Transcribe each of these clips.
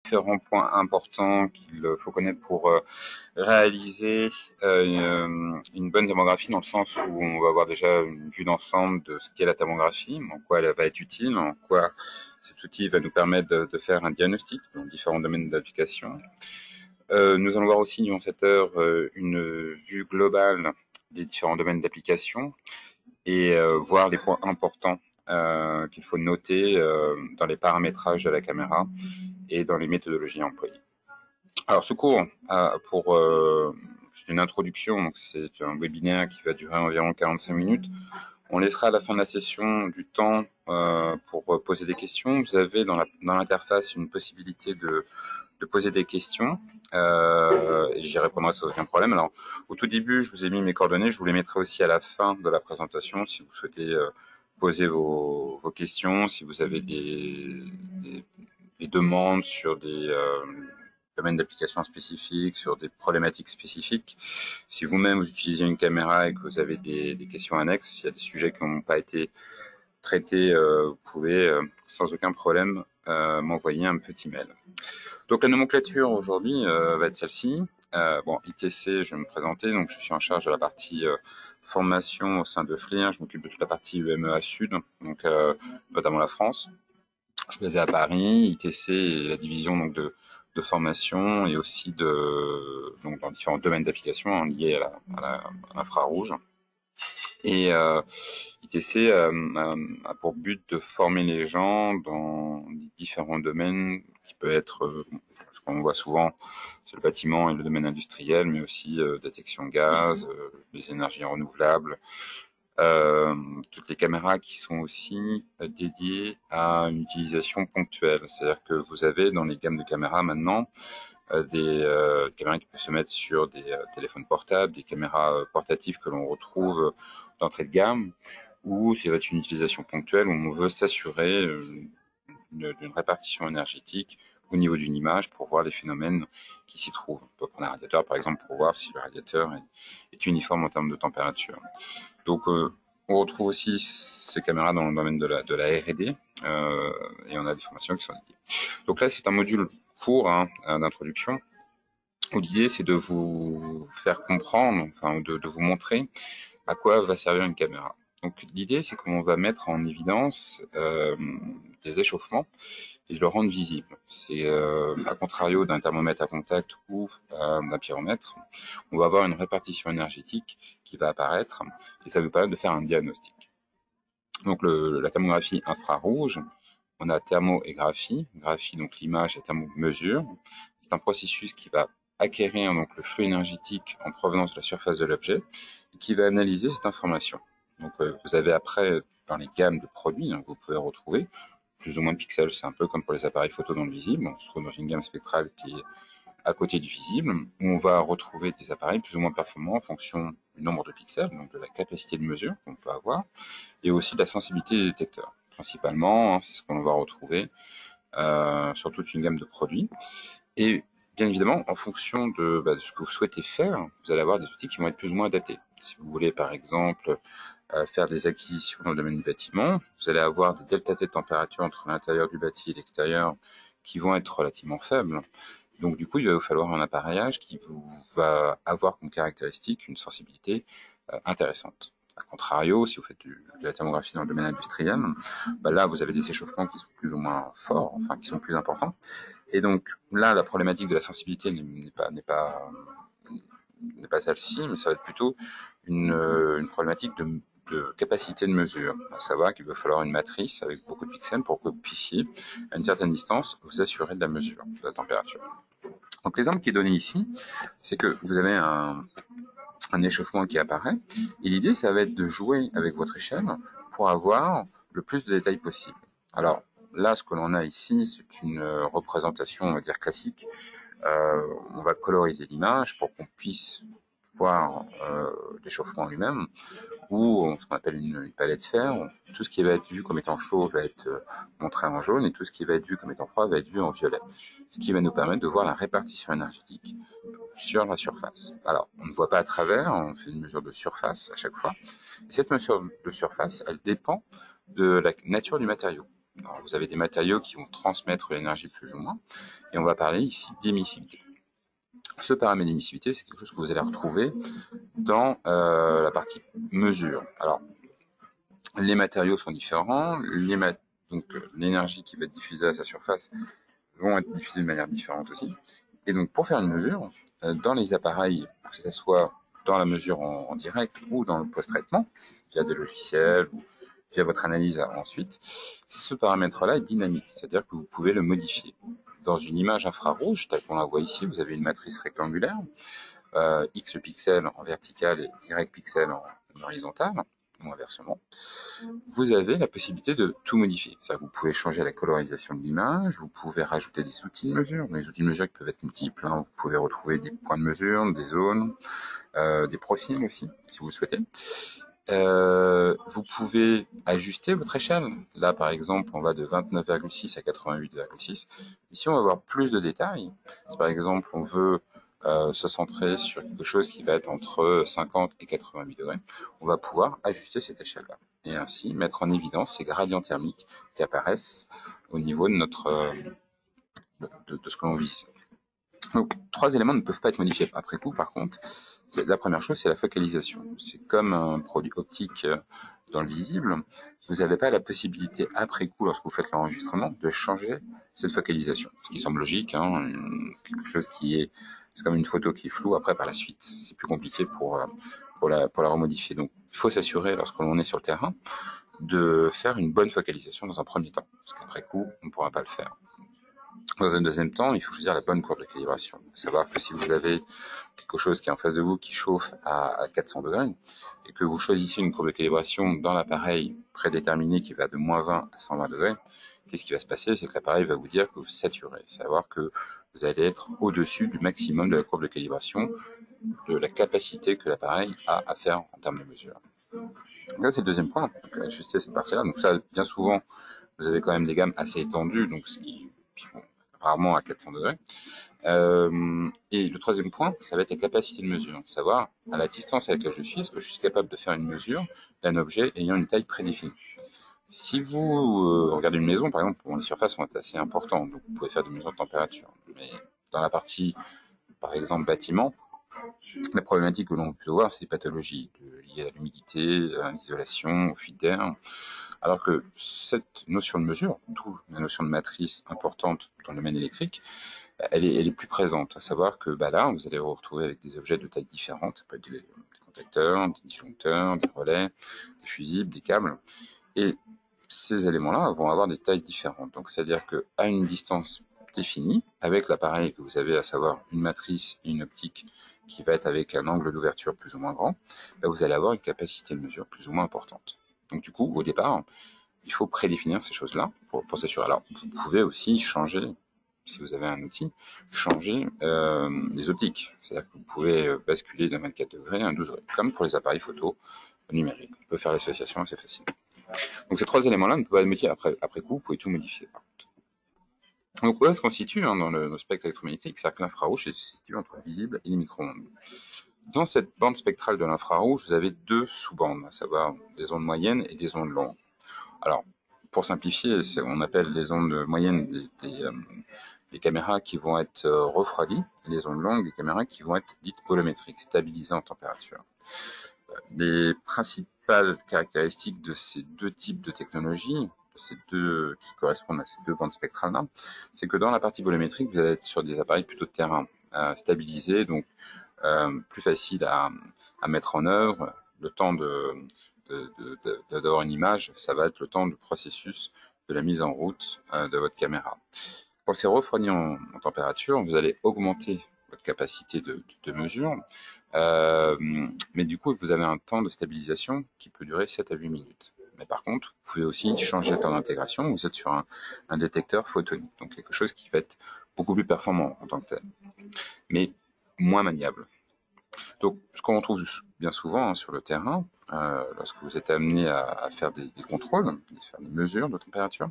Différents points importants qu'il faut connaître pour réaliser une bonne thermographie, dans le sens où on va avoir déjà une vue d'ensemble de ce qu'est la thermographie, en quoi elle va être utile, en quoi cet outil va nous permettre de faire un diagnostic dans différents domaines d'application. Nous allons voir aussi durant cette heure une vue globale des différents domaines d'application et voir les points importants qu'il faut noter dans les paramétrages de la caméra et dans les méthodologies employées. Alors, ce cours, c'est une introduction, donc c'est un webinaire qui va durer environ 45 minutes. On laissera à la fin de la session du temps pour poser des questions. Vous avez dans l'interface une possibilité de poser des questions et j'y répondrai sans aucun problème. Alors, au tout début, je vous ai mis mes coordonnées, je vous les mettrai aussi à la fin de la présentation si vous souhaitez poser vos questions, si vous avez des demandes sur des domaines d'application spécifiques, sur des problématiques spécifiques. Si vous-même vous utilisez une caméra et que vous avez des questions annexes, il y a des sujets qui n'ont pas été traités, vous pouvez sans aucun problème m'envoyer un petit mail. Donc la nomenclature aujourd'hui va être celle-ci. Bon, ITC, je vais me présenter, donc je suis en charge de la partie formation au sein de FLIR, je m'occupe de toute la partie UMEA Sud, donc notamment la France. Je suis basé à Paris. ITC est la division donc de formation et aussi donc dans différents domaines d'application liés à l'infrarouge. Et ITC a pour but de former les gens dans différents domaines qui peut être, ce qu'on voit souvent, c'est le bâtiment et le domaine industriel, mais aussi détection gaz, les énergies renouvelables, toutes les caméras qui sont aussi dédiées à une utilisation ponctuelle. C'est-à-dire que vous avez dans les gammes de caméras maintenant des caméras qui peuvent se mettre sur des téléphones portables, des caméras portatives que l'on retrouve d'entrée de gamme, ou ça va être une utilisation ponctuelle où on veut s'assurer d'une répartition énergétique au niveau d'une image pour voir les phénomènes qui s'y trouvent. On peut prendre un radiateur par exemple pour voir si le radiateur est uniforme en termes de température. Donc on retrouve aussi ces caméras dans le domaine de la R&D et on a des formations qui sont dédiées. Donc là c'est un module court d'introduction où l'idée c'est de vous faire comprendre, enfin de vous montrer à quoi va servir une caméra. Donc l'idée c'est qu'on va mettre en évidence des échauffements et de le rendre visible. C'est à contrario d'un thermomètre à contact ou d'un pyromètre, on va avoir une répartition énergétique qui va apparaître et ça va nous permettre de faire un diagnostic. Donc la thermographie infrarouge, on a thermo et graphie. Graphie, donc l'image, et thermo, mesure. C'est un processus qui va acquérir donc le flux énergétique en provenance de la surface de l'objet et qui va analyser cette information. Donc vous avez après dans les gammes de produits que vous pouvez retrouver plus ou moins de pixels, c'est un peu comme pour les appareils photo dans le visible, on se trouve dans une gamme spectrale qui est à côté du visible, où on va retrouver des appareils plus ou moins performants en fonction du nombre de pixels, donc de la capacité de mesure qu'on peut avoir, et aussi de la sensibilité des détecteurs. Principalement, c'est ce qu'on va retrouver sur toute une gamme de produits. Et bien évidemment, en fonction de ce que vous souhaitez faire, vous allez avoir des outils qui vont être plus ou moins adaptés. Si vous voulez par exemple faire des acquisitions dans le domaine du bâtiment, vous allez avoir des delta T de température entre l'intérieur du bâti et l'extérieur qui vont être relativement faibles. Donc du coup, il va vous falloir un appareillage qui va avoir comme caractéristique une sensibilité intéressante. A contrario, si vous faites de la thermographie dans le domaine industriel, là vous avez des échauffements qui sont plus ou moins forts, enfin qui sont plus importants. Et donc là, la problématique de la sensibilité n'est pas celle-ci, mais ça va être plutôt une problématique de capacité de mesure, à savoir qu'il va falloir une matrice avec beaucoup de pixels pour que vous puissiez, à une certaine distance, vous assurer de la mesure de la température. Donc l'exemple qui est donné ici, c'est que vous avez un échauffement qui apparaît, et l'idée, ça va être de jouer avec votre échelle pour avoir le plus de détails possible. Alors là, ce que l'on a ici, c'est une représentation, on va dire, classique. On va coloriser l'image pour qu'on puisse voir l'échauffement lui-même, ou ce qu'on appelle une palette fer. Tout ce qui va être vu comme étant chaud va être montré en jaune, et tout ce qui va être vu comme étant froid va être vu en violet. Ce qui va nous permettre de voir la répartition énergétique sur la surface. Alors, on ne voit pas à travers, on fait une mesure de surface à chaque fois. Et cette mesure de surface, elle dépend de la nature du matériau. Alors, vous avez des matériaux qui vont transmettre l'énergie plus ou moins, et on va parler ici d'émissivité. Ce paramètre d'émissivité, c'est quelque chose que vous allez retrouver dans la partie mesure. Alors, les matériaux sont différents, donc l'énergie qui va être diffusée à sa surface vont être diffusées de manière différente aussi. Et donc, pour faire une mesure, dans les appareils, que ce soit dans la mesure en direct ou dans le post-traitement, via des logiciels ou via votre analyse ensuite, ce paramètre-là est dynamique, c'est-à-dire que vous pouvez le modifier. Dans une image infrarouge, telle qu'on la voit ici, vous avez une matrice rectangulaire, X pixels en vertical et Y pixels en horizontal, ou inversement. Vous avez la possibilité de tout modifier. C'est-à-dire que vous pouvez changer la colorisation de l'image, vous pouvez rajouter des outils de mesure, des outils de mesure qui peuvent être multiples. Vous pouvez retrouver des points de mesure, des zones, des profils aussi, si vous le souhaitez. Vous pouvez ajuster votre échelle. Là, par exemple, on va de 29,6 à 88,6. Ici, on va avoir plus de détails. Si par exemple, on veut se centrer sur quelque chose qui va être entre 50 et 88 degrés, on va pouvoir ajuster cette échelle-là. Et ainsi, mettre en évidence ces gradients thermiques qui apparaissent au niveau de de ce que l'on vise. Donc, trois éléments ne peuvent pas être modifiés après coup, par contre. La première chose, c'est la focalisation. C'est comme un produit optique dans le visible. Vous n'avez pas la possibilité, après coup, lorsque vous faites l'enregistrement, de changer cette focalisation. Ce qui semble logique, hein, quelque chose qui est... C'est comme une photo qui est floue, après, par la suite. C'est plus compliqué pour la remodifier. Donc, il faut s'assurer, lorsque l'on est sur le terrain, de faire une bonne focalisation dans un premier temps. Parce qu'après coup, on ne pourra pas le faire. Dans un deuxième temps, il faut choisir la bonne courbe de calibration. Savoir que si vous avez quelque chose qui est en face de vous qui chauffe à 400 degrés et que vous choisissez une courbe de calibration dans l'appareil prédéterminé qui va de moins 20 à 120 degrés, qu'est-ce qui va se passer? C'est que l'appareil va vous dire que vous saturez. Savoir que vous allez être au-dessus du maximum de la courbe de calibration, de la capacité que l'appareil a à faire en termes de mesure. Donc là, c'est le deuxième point, donc ajuster cette partie-là. Donc ça, bien souvent, vous avez quand même des gammes assez étendues, donc ce qui rarement à 400 degrés. Et le troisième point, ça va être la capacité de mesure. Savoir, à la distance à laquelle je suis, est-ce que je suis capable de faire une mesure d'un objet ayant une taille prédéfinie. Si vous regardez une maison, par exemple, bon, les surfaces sont assez importantes, donc vous pouvez faire des mesures de température. Mais dans la partie, par exemple, bâtiment, la problématique que l'on peut voir, c'est des pathologies liées à l'humidité, à l'isolation, au fuite d'air. Alors que cette notion de mesure, d'où la notion de matrice importante dans le domaine électrique, elle est plus présente. À savoir que là, vous allez vous retrouver avec des objets de tailles différentes. Ça peut être des contacteurs, des disjoncteurs, des relais, des fusibles, des câbles. Et ces éléments-là vont avoir des tailles différentes. Donc, c'est-à-dire qu'à une distance définie, avec l'appareil que vous avez, à savoir une matrice et une optique qui va être avec un angle d'ouverture plus ou moins grand, vous allez avoir une capacité de mesure plus ou moins importante. Donc du coup, au départ, il faut prédéfinir ces choses-là pour s'assurer. Alors, vous pouvez aussi changer, si vous avez un outil, changer les optiques. C'est-à-dire que vous pouvez basculer d'un 24 degrés à un 12 degrés, comme pour les appareils photo numériques. On peut faire l'association assez facile. Donc ces trois éléments-là ne peuvent pas être modifiés après coup, vous pouvez tout modifier. Donc où est-ce qu'on se situe dans le spectre électromagnétique? C'est-à-dire que l'infrarouge se situe entre le visible et les micro-ondes. Dans cette bande spectrale de l'infrarouge, vous avez deux sous-bandes, à savoir des ondes moyennes et des ondes longues. Alors, pour simplifier, on appelle les ondes moyennes des caméras qui vont être refroidies, et les ondes longues des caméras qui vont être dites holométriques, stabilisées en température. Les principales caractéristiques de ces deux types de technologies, qui correspondent à ces deux bandes spectrales-là, c'est que dans la partie volumétrique, vous allez être sur des appareils plutôt de terrain, stabilisés, donc plus facile à mettre en œuvre. Le temps d'avoir une image, ça va être le temps du processus de la mise en route de votre caméra. Quand c'est refroidi en température, vous allez augmenter votre capacité de mesure, mais du coup, vous avez un temps de stabilisation qui peut durer 7 à 8 minutes. Mais par contre, vous pouvez aussi changer le temps d'intégration. Vous êtes sur un détecteur photonique, donc quelque chose qui va être beaucoup plus performant en tant que tel, mais moins maniable. Donc, ce qu'on retrouve bien souvent sur le terrain, lorsque vous êtes amené à faire des contrôles, à faire des mesures de température,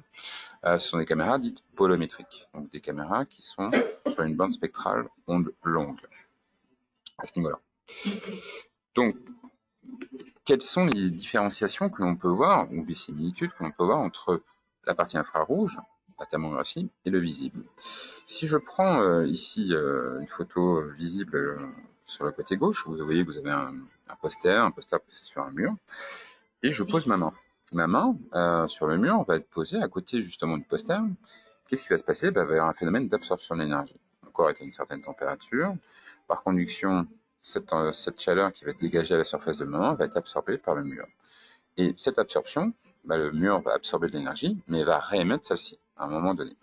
ce sont des caméras dites bolométriques, donc des caméras qui sont sur une bande spectrale onde longue, à ce niveau-là. Donc, quelles sont les différenciations que l'on peut voir, ou les similitudes que l'on peut voir entre la partie infrarouge, la thermographie, et le visible. Si je prends ici une photo visible sur le côté gauche, vous voyez que vous avez un poster posé sur un mur, et je pose ma main. Ma main sur le mur va être posée à côté justement du poster. Qu'est-ce qui va se passer? Il va y avoir un phénomène d'absorption de l'énergie. Le corps est à une certaine température. Par conduction, cette chaleur qui va être dégagée à la surface de ma main va être absorbée par le mur. Et cette absorption, le mur va absorber de l'énergie, mais il va réémettre celle-ci à un moment donné.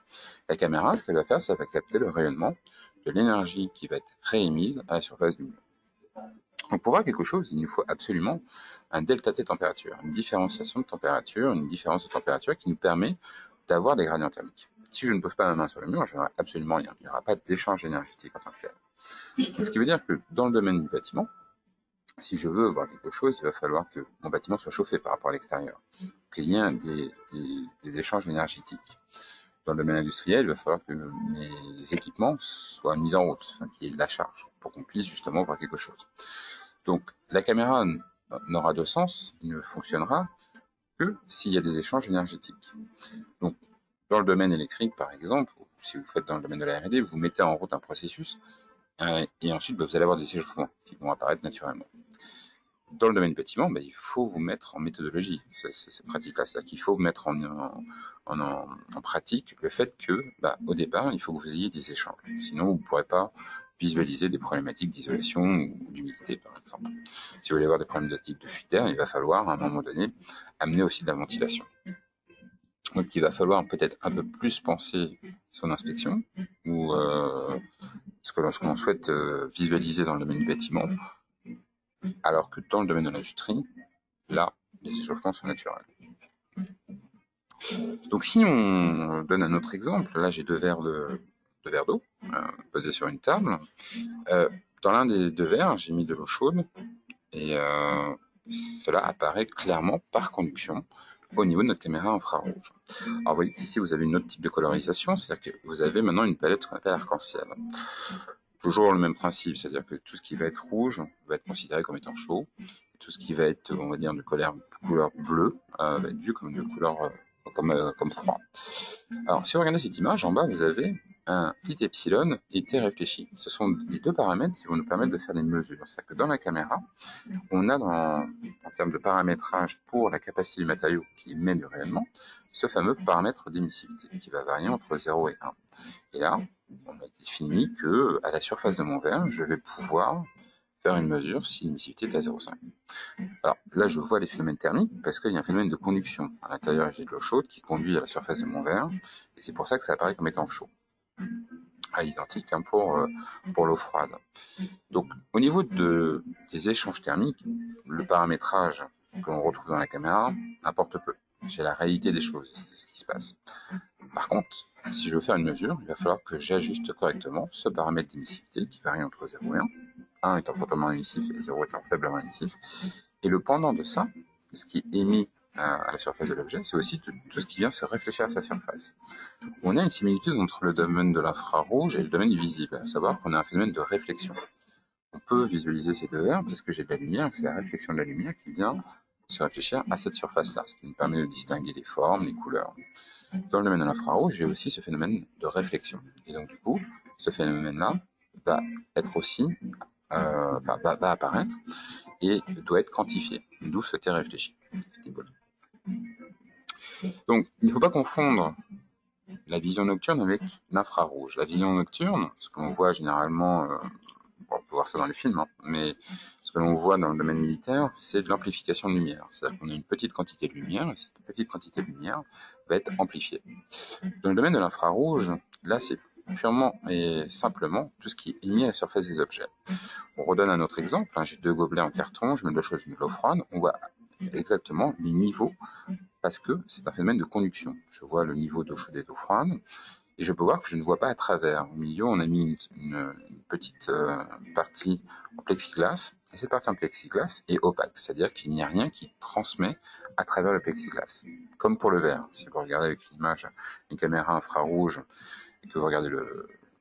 La caméra, ce qu'elle va faire, ça va capter le rayonnement de l'énergie qui va être réémise à la surface du mur. Donc pour voir quelque chose, il nous faut absolument un delta T température, une différenciation de température, une différence de température qui nous permet d'avoir des gradients thermiques. Si je ne pose pas ma main sur le mur, je n'aurai absolument rien. Il n'y aura pas d'échange énergétique en tant que tel. Ce qui veut dire que dans le domaine du bâtiment, si je veux voir quelque chose, il va falloir que mon bâtiment soit chauffé par rapport à l'extérieur, qu'il y ait des échanges énergétiques. Dans le domaine industriel, il va falloir que mes équipements soient mis en route, qu'il y ait de la charge, pour qu'on puisse justement voir quelque chose. Donc la caméra n'aura de sens, il ne fonctionnera que s'il y a des échanges énergétiques. Donc dans le domaine électrique, par exemple, si vous faites dans le domaine de la R&D, vous mettez en route un processus et ensuite vous allez avoir des échauffements qui vont apparaître naturellement. Dans le domaine du bâtiment, il faut vous mettre en méthodologie, cette pratique-là. C'est-à-dire qu'il faut mettre en pratique le fait que, au départ, il faut que vous ayez des échanges. Sinon, vous ne pourrez pas visualiser des problématiques d'isolation ou d'humidité, par exemple. Si vous voulez avoir des problématiques de fuite d'air, il va falloir, à un moment donné, amener aussi de la ventilation. Donc, il va falloir peut-être un peu plus penser son inspection, ou ce que l'on souhaite visualiser dans le domaine du bâtiment, alors que dans le domaine de l'industrie, là, les échauffements sont naturels. Donc si on donne un autre exemple, là j'ai deux verres d'eau posés sur une table. Dans l'un des deux verres, j'ai mis de l'eau chaude et cela apparaît clairement par conduction au niveau de notre caméra infrarouge. Alors vous voyez qu'ici vous avez une autre type de colorisation, c'est-à-dire que vous avez maintenant une palette qu'on appelle arc-en-ciel. Toujours le même principe, c'est-à-dire que tout ce qui va être rouge va être considéré comme étant chaud, et tout ce qui va être, on va dire, de couleur bleue va être vu comme de couleur comme froid. Alors, si vous regardez cette image, en bas, vous avez un petit epsilon et T réfléchi. Ce sont les deux paramètres qui vont nous permettre de faire des mesures. C'est-à-dire que dans la caméra, on a en termes de paramétrage pour la capacité du matériau qui émet du rayonnement, ce fameux paramètre d'émissivité qui va varier entre 0 et 1. Et là, on a défini que à la surface de mon verre, je vais pouvoir faire une mesure si l'émissivité est à 0,5. Alors là, je vois les phénomènes thermiques parce qu'il y a un phénomène de conduction. À l'intérieur, j'ai de l'eau chaude qui conduit à la surface de mon verre, et c'est pour ça que ça apparaît comme étant chaud. À l'identique pour l'eau froide. Donc, au niveau des échanges thermiques, le paramétrage que l'on retrouve dans la caméra importe peu. J'ai la réalité des choses, c'est ce qui se passe. Par contre, si je veux faire une mesure, il va falloir que j'ajuste correctement ce paramètre d'émissivité qui varie entre 0 et 1, 1 étant fortement émissif et 0 étant faiblement émissif. Et le pendant de ça, ce qui est émis à la surface de l'objet, c'est aussi tout ce qui vient se réfléchir à sa surface. On a une similitude entre le domaine de l'infrarouge et le domaine du visible, à savoir qu'on a un phénomène de réflexion. On peut visualiser ces deux verres parce que j'ai de la lumière et que c'est la réflexion de la lumière qui vient se réfléchir à cette surface-là, ce qui nous permet de distinguer les formes, les couleurs. Dans le domaine de l'infrarouge, j'ai aussi ce phénomène de réflexion. Et donc, du coup, ce phénomène-là va être aussi, va apparaître et doit être quantifié, d'où ce T réfléchi. Donc, il ne faut pas confondre la vision nocturne avec l'infrarouge. La vision nocturne, ce que l'on voit généralement, on peut voir ça dans les films, mais ce que l'on voit dans le domaine militaire, c'est de l'amplification de lumière. C'est-à-dire qu'on a une petite quantité de lumière, et cette petite quantité de lumière va être amplifiée. Dans le domaine de l'infrarouge, là, c'est purement et simplement tout ce qui est émis à la surface des objets. On redonne un autre exemple. J'ai deux gobelets en carton, je mets de l'eau chaude et de l'eau froide. On voit exactement les niveaux parce que c'est un phénomène de conduction. Je vois le niveau d'eau chaude et d'eau froide et je peux voir que je ne vois pas à travers. Au milieu, on a mis une petite partie en plexiglas et cette partie en plexiglas est opaque, c'est-à-dire qu'il n'y a rien qui transmet à travers le plexiglas. Comme pour le verre. Si vous regardez avec une image, une caméra infrarouge et que vous regardez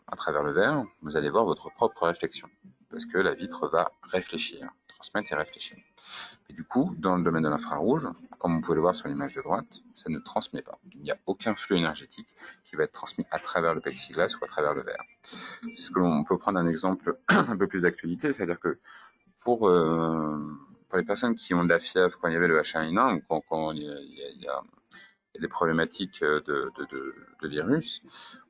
à travers le verre, vous allez voir votre propre réflexion parce que la vitre va réfléchir, transmettre et réfléchir. Et du coup, dans le domaine de l'infrarouge, comme vous pouvez le voir sur l'image de droite, ça ne transmet pas. Il n'y a aucun flux énergétique qui va être transmis à travers le plexiglas ou à travers le verre. C'est ce que l'on peut prendre un exemple un peu plus d'actualité, c'est-à-dire que pour les personnes qui ont de la fièvre quand il y avait le H1N1 ou quand il y a des problématiques de virus,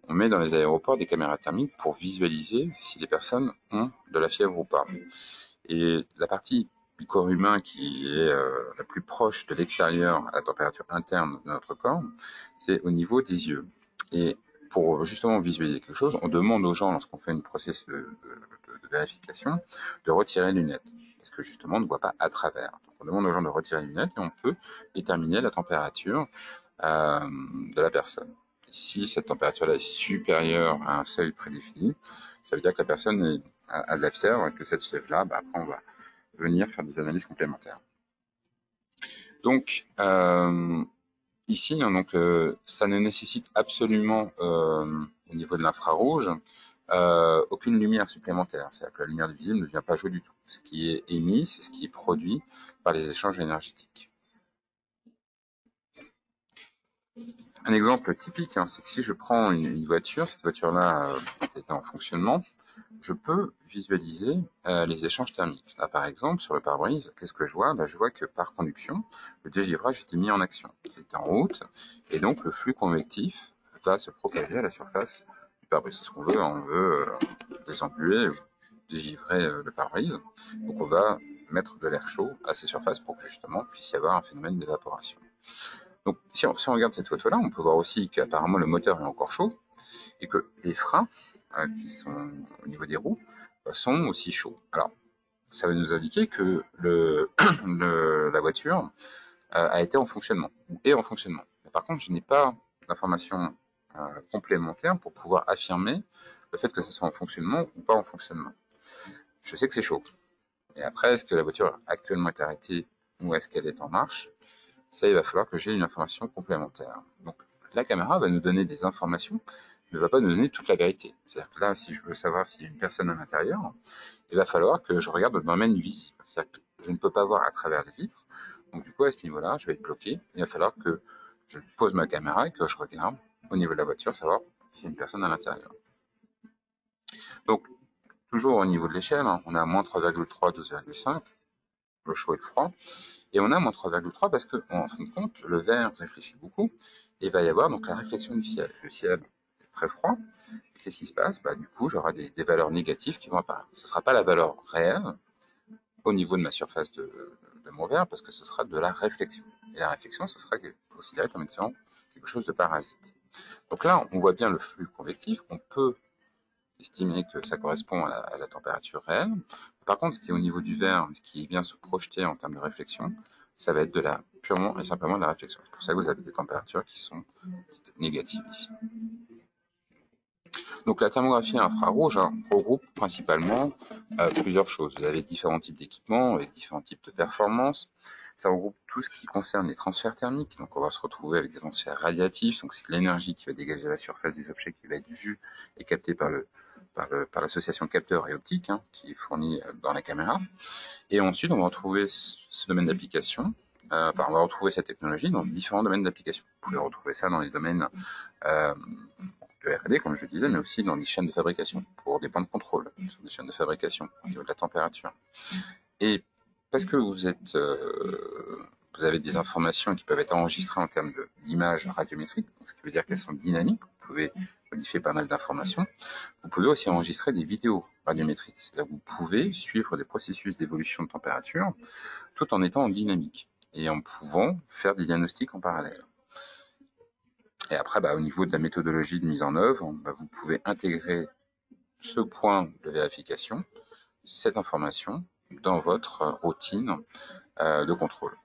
on met dans les aéroports des caméras thermiques pour visualiser si les personnes ont de la fièvre ou pas. Et la partie du corps humain qui est la plus proche de l'extérieur à la température interne de notre corps, c'est au niveau des yeux. Et pour justement visualiser quelque chose, on demande aux gens, lorsqu'on fait une process de vérification, de retirer les lunettes. Parce que justement, on ne voit pas à travers. Donc, on demande aux gens de retirer les lunettes et on peut déterminer la température de la personne. Et si cette température-là est supérieure à un seuil prédéfini, ça veut dire que la personne a de la fièvre et que cette fièvre-là, après on va venir faire des analyses complémentaires. Donc, ici, hein, donc, ça ne nécessite absolument, au niveau de l'infrarouge, aucune lumière supplémentaire. C'est-à-dire que la lumière visible ne vient pas jouer du tout. Ce qui est émis, c'est ce qui est produit par les échanges énergétiques. Un exemple typique, hein, c'est que si je prends une voiture, cette voiture-là est en fonctionnement, je peux visualiser les échanges thermiques. Là, par exemple, sur le pare-brise, qu'est-ce que je vois? Je vois que par conduction, le dégivrage était mis en action. C'est en route, et donc le flux convectif va se propager à la surface du pare-brise. C'est ce qu'on veut, on veut désembuer, dégivrer le pare-brise. Donc on va mettre de l'air chaud à ces surfaces pour que justement il puisse y avoir un phénomène d'évaporation. Donc si on regarde cette photo-là, on peut voir aussi qu'apparemment le moteur est encore chaud, et que les freins qui sont au niveau des roues sont aussi chauds. Alors, ça va nous indiquer que la voiture a été en fonctionnement, ou est en fonctionnement. Mais par contre, je n'ai pas d'informations complémentaires pour pouvoir affirmer le fait que ça soit en fonctionnement ou pas en fonctionnement. Je sais que c'est chaud. Et après, est-ce que la voiture actuellement est arrêtée ou est-ce qu'elle est en marche? Ça, il va falloir que j'ai une information complémentaire. Donc, la caméra va nous donner des informations, mais ne va pas nous donner toute la vérité. C'est-à-dire que là, si je veux savoir s'il y a une personne à l'intérieur, il va falloir que je regarde le domaine visible. C'est-à-dire que je ne peux pas voir à travers les vitres. Donc, du coup, à ce niveau-là, je vais être bloqué. Il va falloir que je pose ma caméra et que je regarde au niveau de la voiture, savoir s'il y a une personne à l'intérieur. Donc, toujours au niveau de l'échelle, hein, on a moins 3,3, 12,5, le chaud et le froid. Et on a moins 3,3 parce qu'en fin de compte, le verre réfléchit beaucoup et il va y avoir donc la réflexion du ciel. Le ciel est très froid. Qu'est-ce qui se passe? Du coup, j'aurai des valeurs négatives qui vont apparaître. Ce ne sera pas la valeur réelle au niveau de ma surface de mon verre parce que ce sera de la réflexion. Et la réflexion, ce sera considéré comme étant quelque chose de parasite. Donc là, on voit bien le flux convectif. On peut estimer que ça correspond à la température réelle. Par contre, ce qui est au niveau du verre, ce qui vient se projeter en termes de réflexion, ça va être purement et simplement de la réflexion. C'est pour ça que vous avez des températures qui sont négatives ici. Donc la thermographie infrarouge regroupe principalement plusieurs choses. Vous avez différents types d'équipements avec différents types de performances. Ça regroupe tout ce qui concerne les transferts thermiques. Donc on va se retrouver avec des transferts radiatifs. Donc c'est l'énergie qui va dégager à la surface des objets qui va être vue et captée par l'association capteur et optique qui est fournie dans la caméra. Et ensuite, on va retrouver ce domaine d'application. On va retrouver cette technologie dans différents domaines d'application. Vous pouvez retrouver ça dans les domaines de R&D, comme je disais, mais aussi dans les chaînes de fabrication, pour des points de contrôle sur des chaînes de fabrication au niveau de la température. Et parce que vous avez des informations qui peuvent être enregistrées en termes d'images radiométriques, ce qui veut dire qu'elles sont dynamiques, vous pouvez modifier pas mal d'informations. Vous pouvez aussi enregistrer des vidéos radiométriques, c'est-à-dire que vous pouvez suivre des processus d'évolution de température tout en étant en dynamique et en pouvant faire des diagnostics en parallèle. Et après, au niveau de la méthodologie de mise en œuvre, vous pouvez intégrer ce point de vérification, cette information, dans votre routine de contrôle.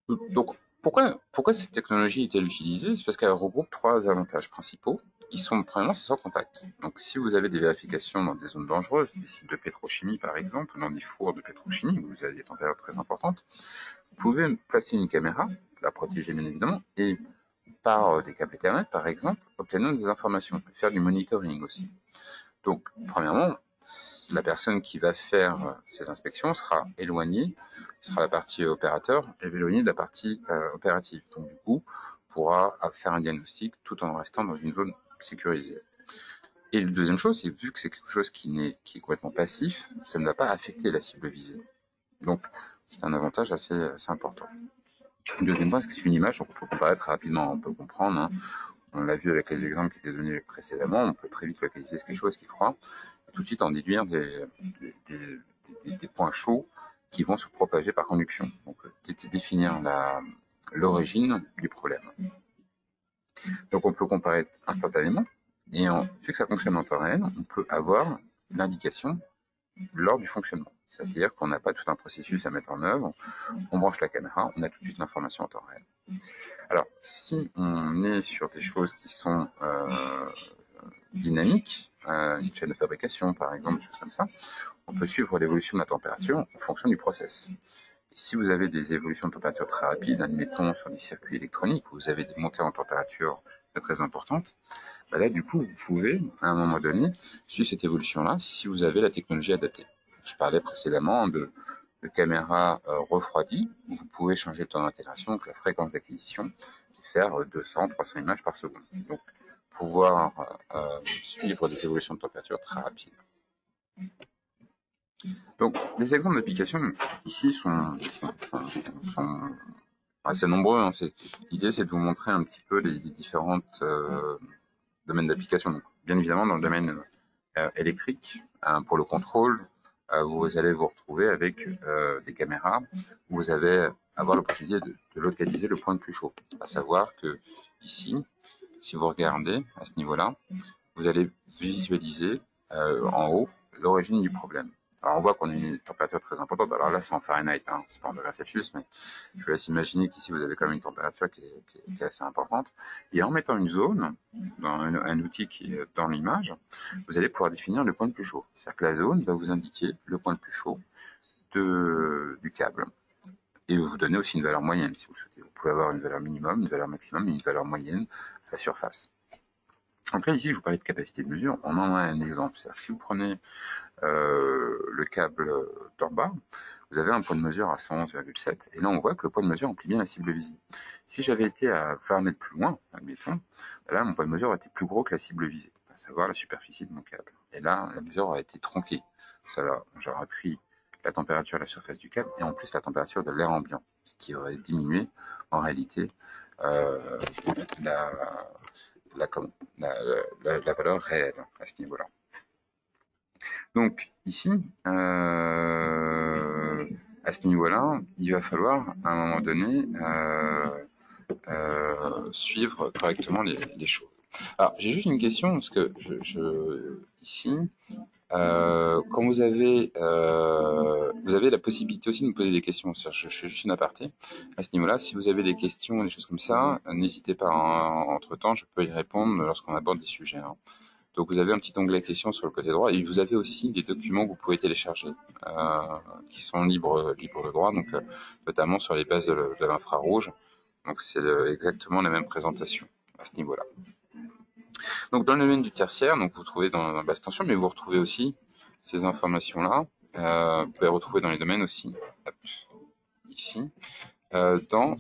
Donc, pourquoi cette technologie est-elle utilisée? C'est parce qu'elle regroupe trois avantages principaux qui sont, premièrement, c'est sans contact. Donc, si vous avez des vérifications dans des zones dangereuses, des sites de pétrochimie par exemple, dans des fours de pétrochimie où vous avez des températures très importantes, vous pouvez placer une caméra, la protéger bien évidemment, et par des câbles Ethernet par exemple, obtenir des informations, faire du monitoring aussi. Donc, premièrement, la personne qui va faire ces inspections sera éloignée, sera la partie opérateur, éloignée de la partie opérative. Donc du coup, pourra faire un diagnostic tout en restant dans une zone sécurisée. Et la deuxième chose, c'est vu que c'est quelque chose qui est complètement passif, ça ne va pas affecter la cible visée. Donc c'est un avantage assez important. Le deuxième point, c'est que c'est une image, donc on peut comparer très rapidement, on peut comprendre. Hein. On l'a vu avec les exemples qui étaient donnés précédemment, on peut très vite localiser ce qui est chaud et ce qui est froid, et tout de suite en déduire des points chauds qui vont se propager par conduction. Donc définir l'origine du problème. Donc on peut comparer instantanément, et vu que ça fonctionne en temps réel, on peut avoir l'indication lors du fonctionnement. C'est-à-dire qu'on n'a pas tout un processus à mettre en œuvre, on branche la caméra, on a tout de suite l'information en temps réel. Alors, si on est sur des choses qui sont dynamiques, une chaîne de fabrication par exemple, des choses comme ça, on peut suivre l'évolution de la température en fonction du process. Et si vous avez des évolutions de température très rapides, admettons sur des circuits électroniques, où vous avez des montées en température très importantes, bah là du coup vous pouvez à un moment donné suivre cette évolution-là si vous avez la technologie adaptée. Je parlais précédemment de caméra refroidie, où vous pouvez changer le temps d'intégration, donc la fréquence d'acquisition, et faire 200, 300 images par seconde. Donc pouvoir suivre des évolutions de température très rapides. Donc les exemples d'application ici sont assez nombreux. Hein. L'idée c'est de vous montrer un petit peu les différentes domaines d'application. Bien évidemment dans le domaine électrique, pour le contrôle, vous allez vous retrouver avec des caméras où vous allez avoir l'opportunité de localiser le point le plus chaud. À savoir que ici, si vous regardez à ce niveau-là, vous allez visualiser en haut l'origine du problème. Alors on voit qu'on a une température très importante. Alors là c'est en Fahrenheit, hein, c'est pas en degrés Celsius, mais je vous laisse imaginer qu'ici vous avez quand même une température qui est assez importante. Et en mettant une zone dans un outil qui est dans l'image, vous allez pouvoir définir le point le plus chaud. C'est-à-dire que la zone va vous indiquer le point le plus chaud du câble. Et vous donner aussi une valeur moyenne si vous le souhaitez. Vous pouvez avoir une valeur minimum, une valeur maximum et une valeur moyenne à la surface. Donc là, ici, je vous parlais de capacité de mesure. On en a un exemple. C'est-à-dire que si vous prenez le câble d'en bas, vous avez un point de mesure à 111,7. Et là, on voit que le point de mesure remplit bien la cible visée. Si j'avais été à 20 mètres plus loin, admettons, là, mon point de mesure aurait été plus gros que la cible visée, à savoir la superficie de mon câble. Et là, la mesure aurait été tronquée. J'aurais pris la température à la surface du câble et en plus la température de l'air ambiant, ce qui aurait diminué en réalité la valeur réelle à ce niveau-là. Donc ici, à ce niveau-là, il va falloir à un moment donné suivre correctement les choses. Alors j'ai juste une question parce que ici, quand vous avez la possibilité aussi de me poser des questions. Je fais juste une aparté à ce niveau-là. Si vous avez des questions, des choses comme ça, n'hésitez pas. Entre-temps, je peux y répondre lorsqu'on aborde des sujets. Hein. Donc vous avez un petit onglet questions sur le côté droit et vous avez aussi des documents que vous pouvez télécharger qui sont libres de droit, donc notamment sur les bases de l'infrarouge. Donc c'est exactement la même présentation à ce niveau-là. Donc dans le domaine du tertiaire, donc vous trouvez dans la basse tension, mais vous retrouvez aussi ces informations-là. Vous pouvez retrouver dans les domaines aussi, hop, ici, dans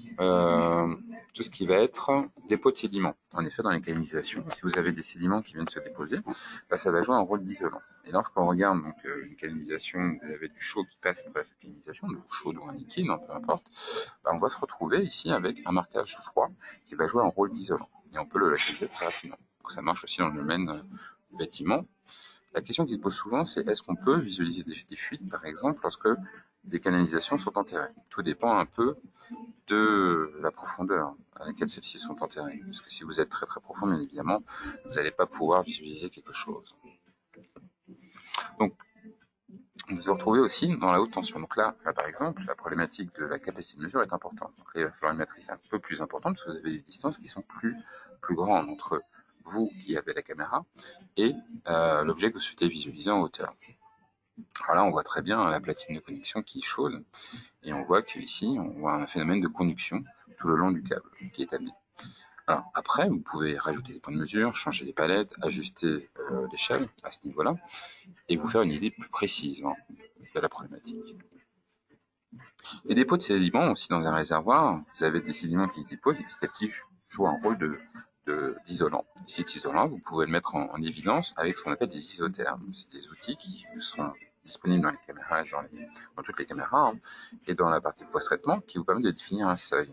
tout ce qui va être dépôt de sédiments. En effet, dans les canalisations, si vous avez des sédiments qui viennent se déposer, bah, ça va jouer un rôle d'isolant. Et lorsqu'on regarde donc, une canalisation, vous avez du chaud qui passe par cette canalisation, du chaud ou un liquide, peu importe, bah, on va se retrouver ici avec un marquage froid qui va jouer un rôle d'isolant. Et on peut le localiser très rapidement. Donc, ça marche aussi dans le domaine du bâtiment. La question qui se pose souvent, c'est est-ce qu'on peut visualiser des fuites, par exemple, lorsque des canalisations sont enterrées? Tout dépend un peu de la profondeur à laquelle celles-ci sont enterrées. Parce que si vous êtes très très profond, bien évidemment, vous n'allez pas pouvoir visualiser quelque chose. Donc, vous vous retrouvez aussi dans la haute tension. Donc là, par exemple, la problématique de la capacité de mesure est importante. Donc là, il va falloir une matrice un peu plus importante parce que vous avez des distances qui sont plus grandes entre vous qui avez la caméra et l'objet que vous souhaitez visualiser en hauteur. Alors là, on voit très bien la platine de connexion qui est chaude et on voit qu'ici, on voit un phénomène de conduction tout le long du câble qui est établi. Alors après, vous pouvez rajouter des points de mesure, changer les palettes, ajuster l'échelle à ce niveau-là, et vous faire une idée plus précise de la problématique. Les dépôts de sédiments aussi dans un réservoir, vous avez des sédiments qui se déposent et petit à petit jouent un rôle d'isolant. Cet isolant, vous pouvez le mettre en évidence avec ce qu'on appelle des isothermes. C'est des outils qui sont disponibles dans les caméras, dans toutes les caméras, hein, et dans la partie post-traitement, qui vous permet de définir un seuil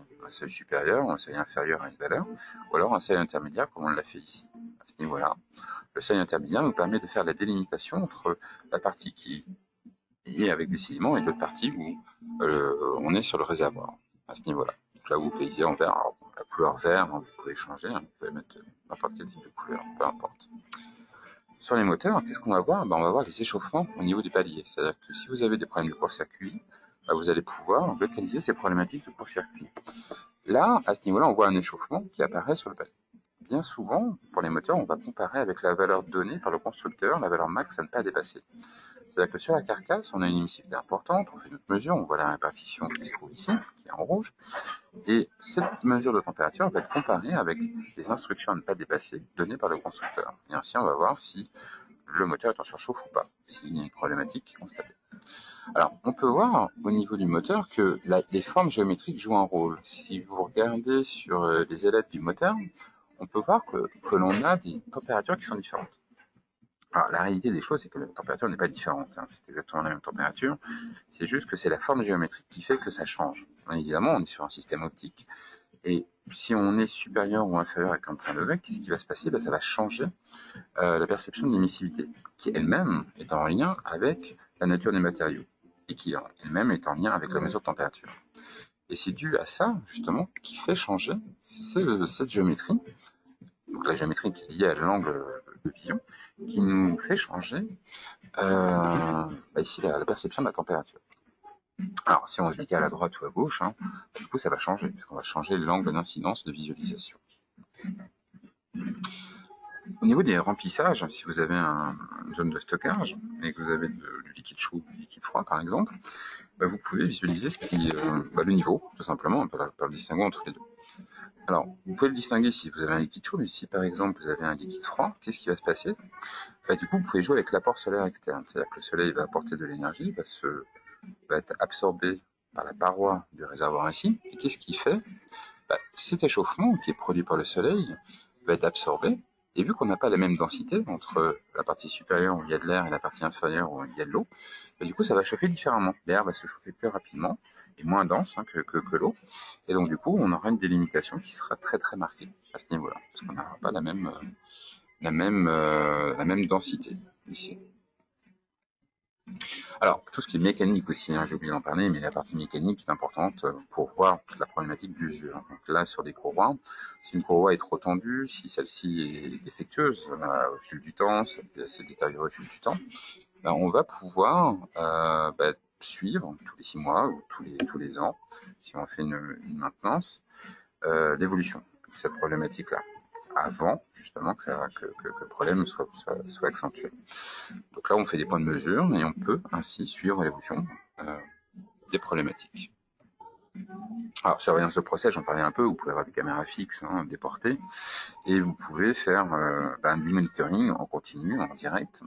supérieur, un seuil inférieur à une valeur, ou alors un seuil intermédiaire, comme on l'a fait ici, à ce niveau-là. Le seuil intermédiaire nous permet de faire la délimitation entre la partie qui est avec des sédiments et l'autre partie où on est sur le réservoir, à ce niveau-là. Donc là, vous pouvez en vert, alors, la couleur vert, vous pouvez changer, vous pouvez mettre n'importe quel type de couleur, peu importe. Sur les moteurs, qu'est-ce qu'on va voir? On va voir les échauffements au niveau du palier. C'est-à-dire que si vous avez des problèmes de court-circuit, vous allez pouvoir localiser ces problématiques de court-circuit. Là, à ce niveau-là, on voit un échauffement qui apparaît sur le palier. Bien souvent, pour les moteurs, on va comparer avec la valeur donnée par le constructeur, la valeur max à ne pas dépasser. C'est-à-dire que sur la carcasse, on a une émissivité importante, on fait notre mesure, on voit la répartition qui se trouve ici, qui est en rouge, et cette mesure de température va être comparée avec les instructions à ne pas dépasser données par le constructeur. Et ainsi, on va voir si le moteur est en surchauffe ou pas, s'il y a une problématique qui est constatée. Alors, on peut voir au niveau du moteur que les formes géométriques jouent un rôle. Si vous regardez sur les ailettes du moteur, on peut voir que l'on a des températures qui sont différentes. Alors, la réalité des choses, c'est que la température n'est pas différente, hein. C'est exactement la même température, c'est juste que c'est la forme géométrique qui fait que ça change. Bien évidemment, on est sur un système optique, et si on est supérieur ou inférieur à 45 degrés, qu'est-ce qui va se passer? Ça va changer la perception de l'émissivité, qui elle-même est en lien avec la nature des matériaux, et qui elle-même est en lien avec la mesure de température. Et c'est dû à ça, justement, qui fait changer cette géométrie, donc la géométrie qui est liée à l'angle de vision, qui nous fait changer ici la perception de la température. Alors, si on se décale à droite ou à gauche, hein, du coup, ça va changer, parce qu'on va changer l'angle d'incidence de visualisation. Au niveau des remplissages, si vous avez une zone de stockage et que vous avez du liquide chaud, du liquide froid, par exemple, vous pouvez visualiser le niveau, tout simplement, on peut le distinguer entre les deux. Alors, vous pouvez le distinguer si vous avez un liquide chaud, mais si par exemple vous avez un liquide froid, qu'est-ce qui va se passer? Du coup, vous pouvez jouer avec l'apport solaire externe, c'est-à-dire que le soleil va apporter de l'énergie, va être absorbé par la paroi du réservoir ici, et qu'est-ce qui fait? Cet échauffement qui est produit par le soleil va être absorbé, et vu qu'on n'a pas la même densité entre la partie supérieure où il y a de l'air et la partie inférieure où il y a de l'eau, du coup ça va chauffer différemment. L'air va se chauffer plus rapidement et moins dense que l'eau, et donc du coup on aura une délimitation qui sera très très marquée à ce niveau-là, parce qu'on n'aura pas la même densité ici. Alors, tout ce qui est mécanique aussi, hein, j'ai oublié d'en parler, mais la partie mécanique est importante pour voir toute la problématique d'usure. Donc là, sur des courroies, si une courroie est trop tendue, si celle-ci est défectueuse au fil du temps, si elle s'est détériorée au fil du temps, on va pouvoir suivre tous les 6 mois ou tous les ans, si on fait une maintenance, l'évolution de cette problématique-là, avant justement que le problème soit accentué. Donc là, on fait des points de mesure et on peut ainsi suivre l'évolution des problématiques. Alors, surveillance de procès, j'en parlais un peu, vous pouvez avoir des caméras fixes, hein, des portées, et vous pouvez faire du monitoring en continu, en direct,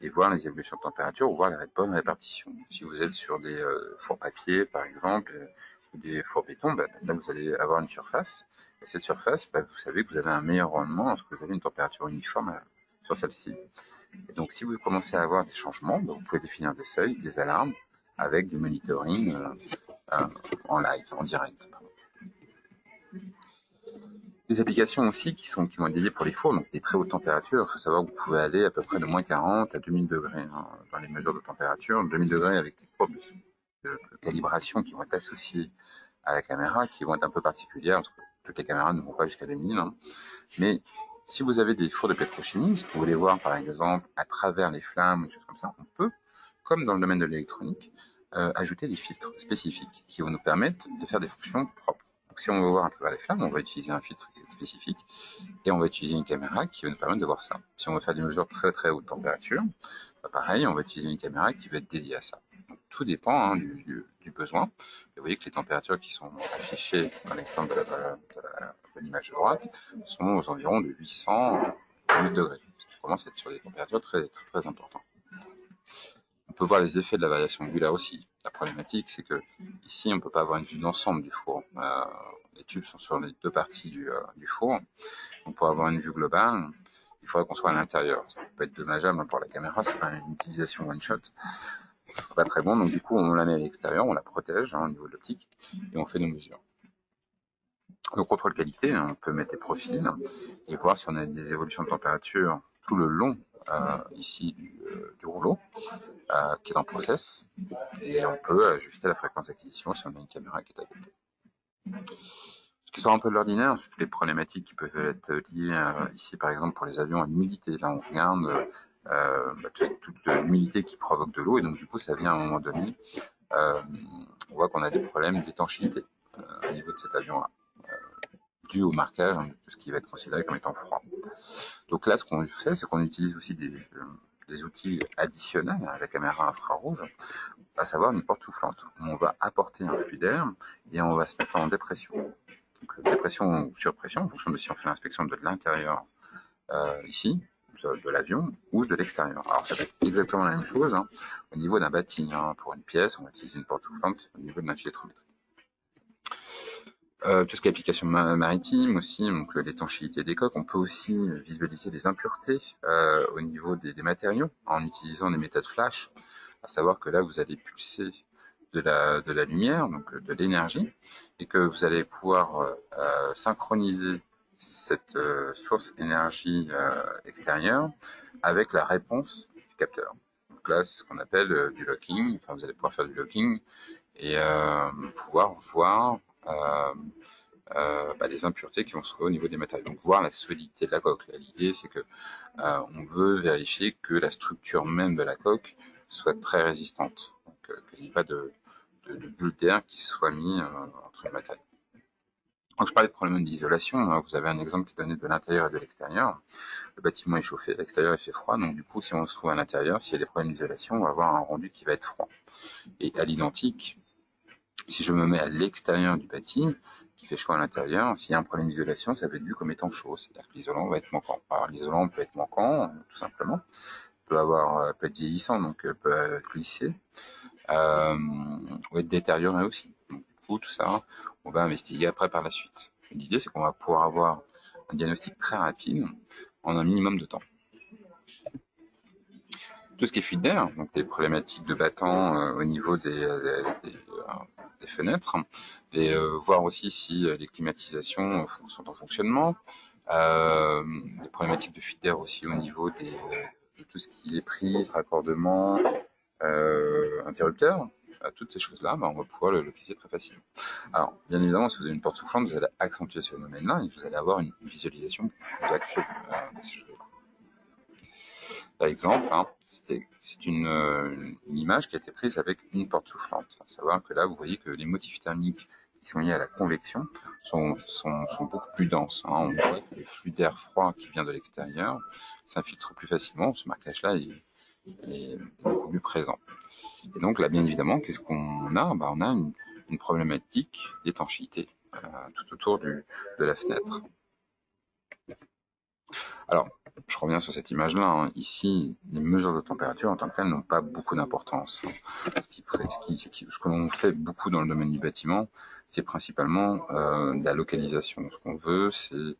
et voir les évolutions de température ou voir la bonne répartition. Si vous êtes sur des fours papier, par exemple, ou des fours béton, là vous allez avoir une surface, et cette surface, vous savez que vous avez un meilleur rendement lorsque vous avez une température uniforme sur celle-ci. Et donc, si vous commencez à avoir des changements, vous pouvez définir des seuils, des alarmes, avec du monitoring en live, en direct. Des applications aussi qui vont être dédiées pour les fours, donc des très hautes températures. Il faut savoir que vous pouvez aller à peu près de moins 40 à 2000 degrés dans les mesures de température. 2000 degrés avec des probes de calibration qui vont être associées à la caméra, qui vont être un peu particulières, parce que toutes les caméras ne vont pas jusqu'à 2000. Hein. Mais si vous avez des fours de pétrochimie, si vous voulez voir par exemple à travers les flammes, des choses comme ça, on peut, comme dans le domaine de l'électronique, ajouter des filtres spécifiques qui vont nous permettre de faire des fonctions propres. Donc si on veut voir à travers les flammes, on va utiliser un filtre spécifique et on va utiliser une caméra qui va nous permettre de voir ça. Si on veut faire des mesures très très haute température, pareil, on va utiliser une caméra qui va être dédiée à ça. Donc, tout dépend du besoin. Et vous voyez que les températures qui sont affichées dans l'exemple de l'image de droite sont aux environs de 800 degrés. On commence à être sur des températures très, très, très importantes. On peut voir les effets de la variation angulaire aussi. La problématique, c'est que ici, on ne peut pas avoir une vue d'ensemble du four. Les tubes sont sur les deux parties du four. Donc, pour avoir une vue globale, il faudrait qu'on soit à l'intérieur. Ça peut être dommageable pour la caméra, c'est une utilisation one-shot. Ce serait pas très bon, donc du coup, on la met à l'extérieur, on la protège au niveau de l'optique, et on fait nos mesures. Donc, contrôle qualité, on peut mettre des profils et voir si on a des évolutions de température tout le long ici du rouleau qui est en process, et on peut ajuster la fréquence d'acquisition si on a une caméra qui est adaptée. Ce qui sort un peu de l'ordinaire, c'est toutes les problématiques qui peuvent être liées ici, par exemple, pour les avions à l'humidité. Là, on regarde toute l'humidité qui provoque de l'eau, et donc du coup, ça vient à un moment donné. On voit qu'on a des problèmes d'étanchéité au niveau de cet avion-là, dû au marquage, de tout ce qui va être considéré comme étant froid. Donc là, ce qu'on fait, c'est qu'on utilise aussi des outils additionnels à la caméra infrarouge, à savoir une porte soufflante. On va apporter un flux d'air et on va se mettre en dépression. Donc, dépression ou surpression, en fonction de si on fait l'inspection de l'intérieur ici, de l'avion, ou de l'extérieur. Alors ça peut être exactement la même chose au niveau d'un bâti. Pour une pièce, on va utiliser une porte soufflante au niveau de l'infiltrométrie. Tout ce qui est application maritime aussi, donc l'étanchéité des coques. On peut aussi visualiser les impuretés au niveau des matériaux en utilisant des méthodes flash, à savoir que là, vous allez pulser de la lumière, donc de l'énergie, et que vous allez pouvoir synchroniser cette source énergie extérieure avec la réponse du capteur. Donc là, c'est ce qu'on appelle du locking. Enfin, vous allez pouvoir faire du locking et pouvoir voir des impuretés qui vont se trouver au niveau des matériaux. Donc voir la solidité de la coque. L'idée, c'est que on veut vérifier que la structure même de la coque soit très résistante. Donc qu'il n'y ait pas de bulles d'air qui soit mis entre les matériaux. Donc je parlais de problème d'isolation, vous avez un exemple qui est donné de l'intérieur et de l'extérieur. Le bâtiment est chauffé, l'extérieur il fait froid, donc du coup si on se trouve à l'intérieur, s'il y a des problèmes d'isolation, on va avoir un rendu qui va être froid. Et à l'identique, si je me mets à l'extérieur du bâti, qui fait chaud à l'intérieur, s'il y a un problème d'isolation, ça va être vu comme étant chaud, c'est-à-dire que l'isolant va être manquant. Alors l'isolant peut être manquant, tout simplement, peut être vieillissant, donc peut glisser, ou être détérioré aussi. Donc, du coup, tout ça, on va investiguer après par la suite. L'idée, c'est qu'on va pouvoir avoir un diagnostic très rapide en un minimum de temps. Tout ce qui est fuite d'air, donc des problématiques de battants au niveau des fenêtres, et voir aussi si les climatisations sont en fonctionnement, des problématiques de fuite d'air aussi au niveau de tout ce qui est prise, raccordement, interrupteur. Toutes ces choses-là, on va pouvoir le localiser très facilement. Alors, bien évidemment, si vous avez une porte soufflante, vous allez accentuer ce phénomène-là et vous allez avoir une visualisation plus accrue de ces choses-là. Par exemple, c'est une image qui a été prise avec une porte soufflante. À savoir que là, vous voyez que les motifs thermiques qui sont liés à la convection sont beaucoup plus denses. On voit que le flux d'air froid qui vient de l'extérieur s'infiltre plus facilement. Ce marquage-là est beaucoup plus présent. Et donc là, bien évidemment, qu'est-ce qu'on a On a une problématique d'étanchéité tout autour de la fenêtre. Alors, je reviens sur cette image-là. Ici, les mesures de température en tant que telles n'ont pas beaucoup d'importance. Ce que l'on fait beaucoup dans le domaine du bâtiment, c'est principalement de la localisation. Ce qu'on veut, c'est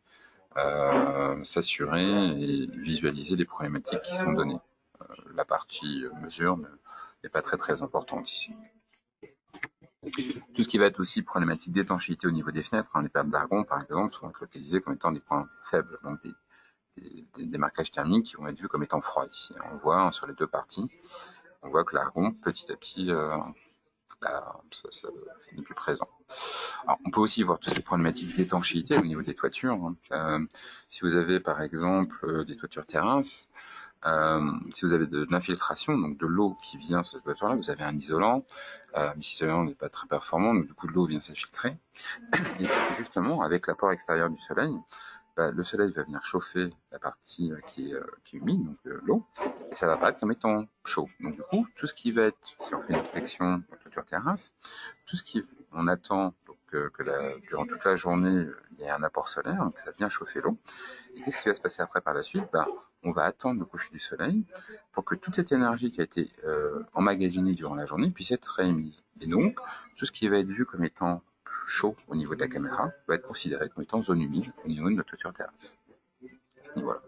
s'assurer et visualiser les problématiques qui sont données. La partie mesure n'est pas très très importante ici. Tout ce qui va être aussi problématique d'étanchéité au niveau des fenêtres, les pertes d'argon par exemple, sont localisées comme étant des points faibles, donc des marquages thermiques qui vont être vus comme étant froids ici. On voit sur les deux parties, on voit que l'argon petit à petit ça n'est plus présent. Alors, on peut aussi voir toutes les problématiques d'étanchéité au niveau des toitures. Si vous avez par exemple des toitures terrasses, si vous avez de l'infiltration, donc de l'eau qui vient sur cette toiture-là, vous avez un isolant, mais cet isolant n'est pas très performant, donc du coup l'eau vient s'infiltrer. Et justement, avec l'apport extérieur du soleil, le soleil va venir chauffer la partie qui est humide, donc l'eau, et ça va apparaître comme étant chaud. Donc du coup, tout ce qui va être, si on fait une inspection en toiture terrasse, tout ce qui, on attend donc, durant toute la journée, il y a un apport solaire, donc ça vient chauffer l'eau. Et qu'est-ce qui va se passer après par la suite? On va attendre le coucher du soleil pour que toute cette énergie qui a été emmagasinée durant la journée puisse être réémise. Et donc, tout ce qui va être vu comme étant chaud au niveau de la caméra va être considéré comme étant zone humide au niveau de notre toiture terrasse. À ce niveau-là.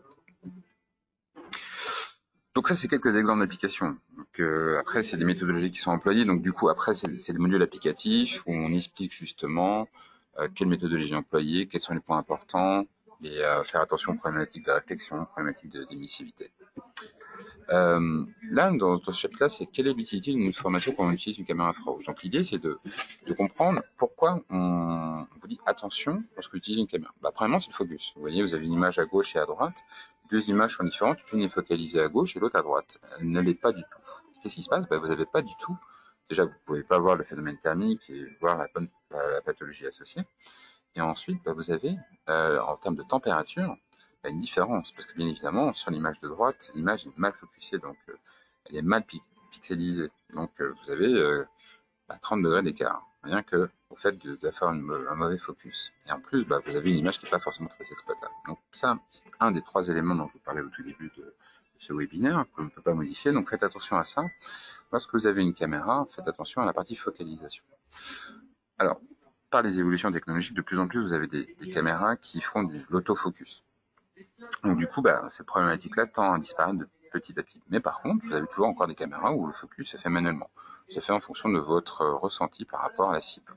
Donc ça, c'est quelques exemples d'applications. Après, c'est des méthodologies qui sont employées. Donc du coup, après, c'est des modules applicatifs où on explique justement quelle méthodologie employer, quels sont les points importants, et faire attention aux problématiques de réflexion, problématiques d'émissivité. Là, dans ce chapitre-là, c'est quelle est l'utilité d'une formation quand on utilise une caméra infrarouge. Donc l'idée, c'est de comprendre pourquoi on vous dit attention lorsque vous utilisez une caméra. Premièrement, c'est le focus. Vous voyez, vous avez une image à gauche et à droite. Deux images sont différentes, une est focalisée à gauche et l'autre à droite. Elle ne l'est pas du tout. Qu'est-ce qui se passe? Vous n'avez pas du tout. Déjà, vous ne pouvez pas voir le phénomène thermique et voir la pathologie associée. Et ensuite, vous avez, en termes de température, une différence, parce que bien évidemment, sur l'image de droite, l'image est mal focusée, donc elle est mal pixelisée. Donc vous avez 30 degrés d'écart, rien que au fait de faire un mauvais focus. Et en plus, vous avez une image qui n'est pas forcément très exploitable. Donc ça, c'est un des trois éléments dont je vous parlais au tout début de ce webinaire, que l'on ne peut pas modifier. Donc faites attention à ça. Lorsque vous avez une caméra, faites attention à la partie focalisation. Alors, par les évolutions technologiques, de plus en plus, vous avez des caméras qui font de l'autofocus. Donc du coup, cette problématique-là tend à disparaître de petit à petit. Mais par contre, vous avez toujours encore des caméras où le focus se fait manuellement. Se fait en fonction de votre ressenti par rapport à la cible.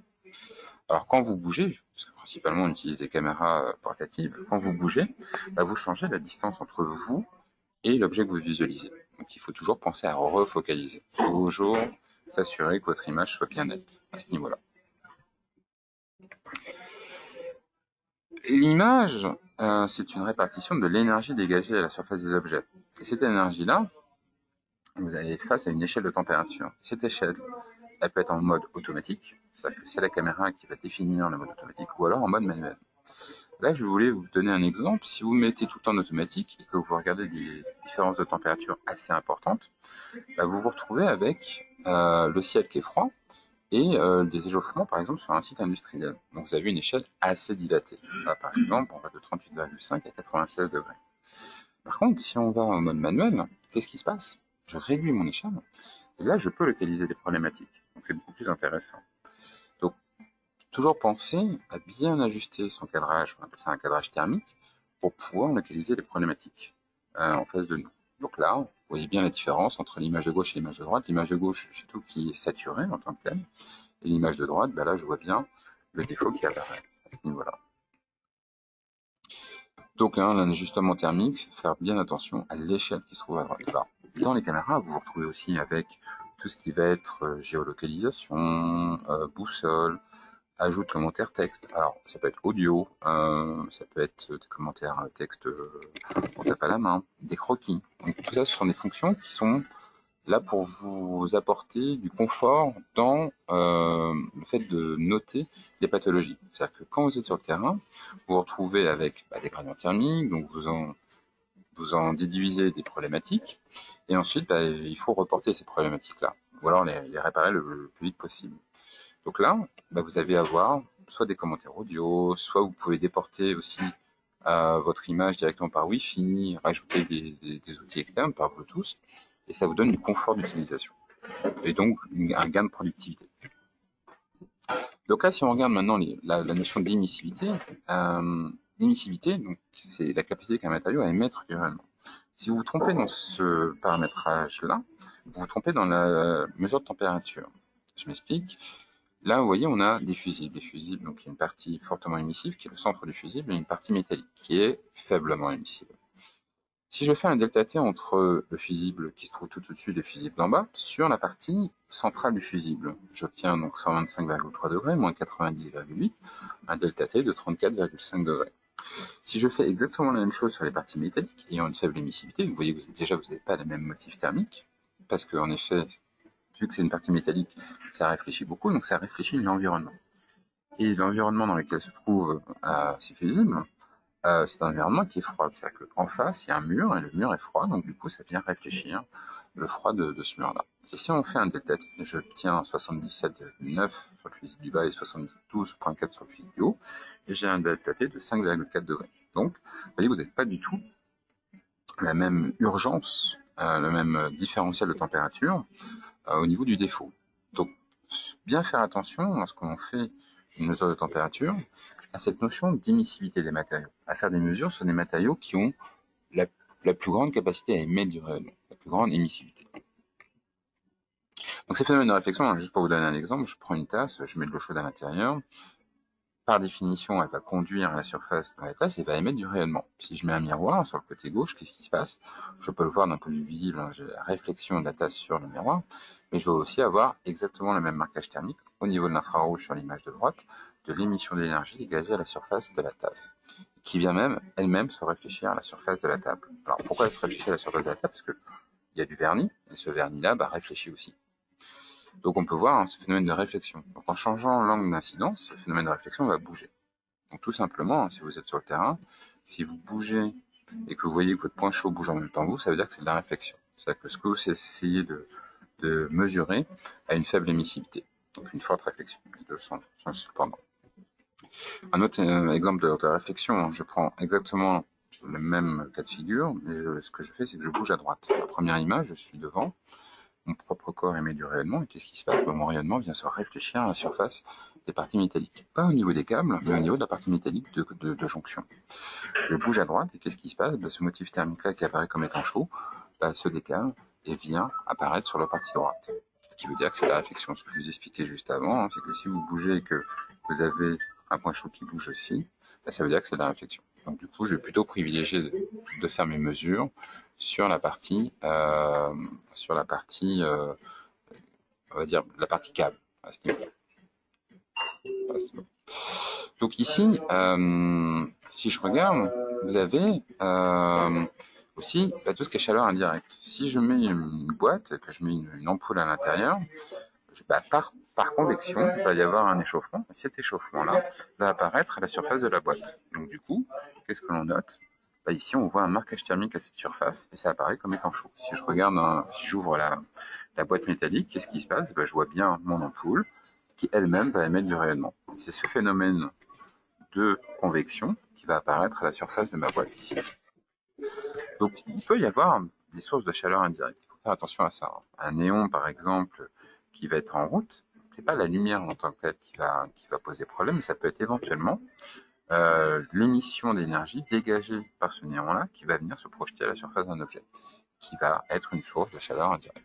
Alors quand vous bougez, parce que principalement on utilise des caméras portatives, quand vous bougez, vous changez la distance entre vous et l'objet que vous visualisez. Donc il faut toujours penser à refocaliser. Toujours s'assurer que votre image soit bien nette à ce niveau-là. L'image, c'est une répartition de l'énergie dégagée à la surface des objets. Et cette énergie-là, vous avez face à une échelle de température. Cette échelle, elle peut être en mode automatique, c'est-à-dire que c'est la caméra qui va définir le mode automatique, ou alors en mode manuel. Là, je voulais vous donner un exemple. Si vous mettez tout en automatique et que vous regardez des différences de température assez importantes, vous vous retrouvez avec le ciel qui est froid et des échauffements, par exemple, sur un site industriel. Donc vous avez une échelle assez dilatée. Là, par exemple, on va de 38,5 à 96 degrés. Par contre, si on va en mode manuel, qu'est-ce qui se passe? Je réduis mon échelle, et là, je peux localiser les problématiques. Donc c'est beaucoup plus intéressant. Donc, toujours penser à bien ajuster son cadrage, on appelle ça un cadrage thermique, pour pouvoir localiser les problématiques en face de nous. Donc là, vous voyez bien la différence entre l'image de gauche et l'image de droite. L'image de gauche, j'ai tout qui est saturé en tant que tel. Et l'image de droite, là, je vois bien le défaut qui apparaît à ce niveau-là. Donc, un ajustement thermique, faire bien attention à l'échelle qui se trouve à droite. Alors, dans les caméras, vous vous retrouvez aussi avec tout ce qui va être géolocalisation, boussole, ajout de commentaires texte. Alors, ça peut être audio, ça peut être des commentaires texte, on tape à la main, des croquis. Donc, tout ça, ce sont des fonctions qui sont là pour vous apporter du confort dans le fait de noter les pathologies. C'est-à-dire que quand vous êtes sur le terrain, vous vous retrouvez avec des gradients thermiques, donc vous en déduisez des problématiques, et ensuite il faut reporter ces problématiques-là, ou alors les réparer le plus vite possible. Donc là, vous avez à voir soit des commentaires audio, soit vous pouvez déporter aussi votre image directement par Wi-Fi, rajouter des outils externes par Bluetooth, et ça vous donne du confort d'utilisation, et donc un gain de productivité. Donc là, si on regarde maintenant la notion d'émissivité, l'émissivité, c'est la capacité qu'un matériau a à émettre du rayonnement. Si vous vous trompez dans ce paramétrage-là, vous vous trompez dans la mesure de température. Je m'explique. Là, vous voyez, on a des fusibles. Les fusibles, donc il y a une partie fortement émissive qui est le centre du fusible et une partie métallique qui est faiblement émissive. Si je fais un delta T entre le fusible qui se trouve tout au-dessus et le fusible d'en bas, sur la partie centrale du fusible, j'obtiens donc 125,3 degrés moins 90,8, un delta T de 34,5 degrés. Si je fais exactement la même chose sur les parties métalliques ayant une faible émissivité, vous voyez que déjà vous n'avez pas les mêmes motifs thermiques, parce qu'en effet, vu que c'est une partie métallique, ça réfléchit beaucoup, donc ça réfléchit l'environnement. Et l'environnement dans lequel se trouvent ces fusibles, c'est un environnement qui est froid. C'est-à-dire qu'en face, il y a un mur, et le mur est froid, donc du coup, ça vient réfléchir le froid de ce mur-là. Et si on fait un delta T, j'obtiens 77,9 sur le physique du bas et 72,4 sur le physique du haut, et j'ai un delta T de 5,4 degrés. Donc, vous voyez, vous n'avez pas du tout la même urgence, le même différentiel de température au niveau du défaut. Donc, bien faire attention lorsqu'on fait une mesure de température à cette notion d'émissivité des matériaux, à faire des mesures sur des matériaux qui ont la, la plus grande capacité à émettre du rayonnement, la plus grande émissivité. Donc ces phénomènes de réflexion, juste pour vous donner un exemple, je prends une tasse, je mets de l'eau chaude à l'intérieur, par définition, elle va conduire à la surface de la tasse et va émettre du rayonnement. Si je mets un miroir sur le côté gauche, qu'est-ce qui se passe? Je peux le voir d'un point de vue visible, hein, j'ai la réflexion de la tasse sur le miroir, mais je vais aussi avoir exactement le même marquage thermique au niveau de l'infrarouge sur l'image de droite, de l'émission d'énergie dégagée à la surface de la tasse, qui vient même elle-même se réfléchir à la surface de la table. Alors pourquoi elle se réfléchit à la surface de la table? Parce qu'il y a du vernis, et ce vernis-là réfléchit aussi. Donc on peut voir ce phénomène de réflexion. Donc en changeant l'angle d'incidence, ce phénomène de réflexion va bouger. Donc tout simplement, si vous êtes sur le terrain, si vous bougez et que vous voyez que votre point chaud bouge en même temps que vous, ça veut dire que c'est de la réflexion. C'est-à-dire que ce que vous essayez de mesurer a une faible émissivité, donc une forte réflexion. Les deux sont cependant. Un autre exemple de réflexion, je prends exactement le même cas de figure, mais ce que je fais, c'est que je bouge à droite. La première image, je suis devant, mon propre corps émet du rayonnement, et qu'est-ce qui se passe? Mon rayonnement vient se réfléchir à la surface des parties métalliques. Pas au niveau des câbles, mais au niveau de la partie métallique de jonction. Je bouge à droite, et qu'est-ce qui se passe? Ce motif thermique-là qui apparaît comme étant chaud, se décale et vient apparaître sur la partie droite. Ce qui veut dire que c'est la réflexion. Ce que je vous expliquais juste avant, c'est que si vous bougez et que vous avez un point chaud qui bouge aussi, ça veut dire que c'est de la réflexion. Donc du coup, je vais plutôt privilégier de faire mes mesures sur la partie, on va dire la partie câble à ce niveau. Donc ici, si je regarde, vous avez aussi tout ce qui est chaleur indirecte. Si je mets une boîte et que je mets une ampoule à l'intérieur, par convection, il va y avoir un échauffement, et cet échauffement-là va apparaître à la surface de la boîte. Donc du coup, qu'est-ce que l'on note? Ici, on voit un marquage thermique à cette surface, et ça apparaît comme étant chaud. Si je regarde, si j'ouvre la boîte métallique, qu'est-ce qui se passe? Je vois bien mon ampoule, qui elle-même va émettre du rayonnement. C'est ce phénomène de convection qui va apparaître à la surface de ma boîte ici. Donc il peut y avoir des sources de chaleur indirecte. Il faut faire attention à ça. Un néon, par exemple, qui va être en route, c'est pas la lumière en tant que telle qui va poser problème, mais ça peut être éventuellement l'émission d'énergie dégagée par ce néon-là qui va venir se projeter à la surface d'un objet, qui va être une source de chaleur indirecte.